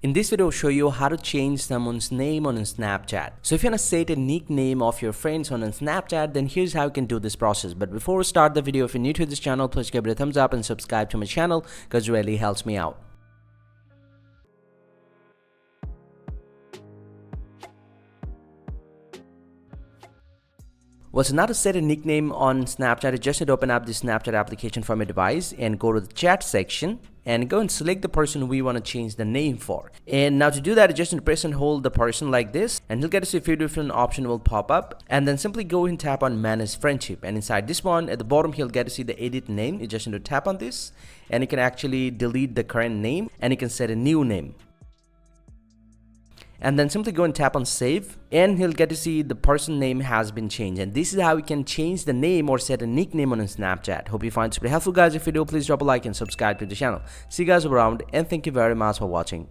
In this video, I'll show you how to change someone's name on Snapchat. So if you want to set a nickname of your friends on Snapchat, then here's how you can do this process. But before we start the video, if you're new to this channel, please give it a thumbs up and subscribe to my channel because it really helps me out. Well, so now to set a nickname on Snapchat, you just need to open up the Snapchat application from your device and go to the chat section and go and select the person we want to change the name for. And now to do that, you just need to press and hold the person like this, and you'll get to see a few different options will pop up. And then simply go and tap on manage friendship. And inside this one, at the bottom, you'll get to see the edit name. You just need to tap on this, and you can actually delete the current name and you can set a new name. And then simply go and tap on save, and he'll get to see the person name has been changed. And this is how we can change the name or set a nickname on Snapchat. Hope you find this pretty helpful, guys. If you do, please drop a like and subscribe to the channel. See you guys around, and thank you very much for watching.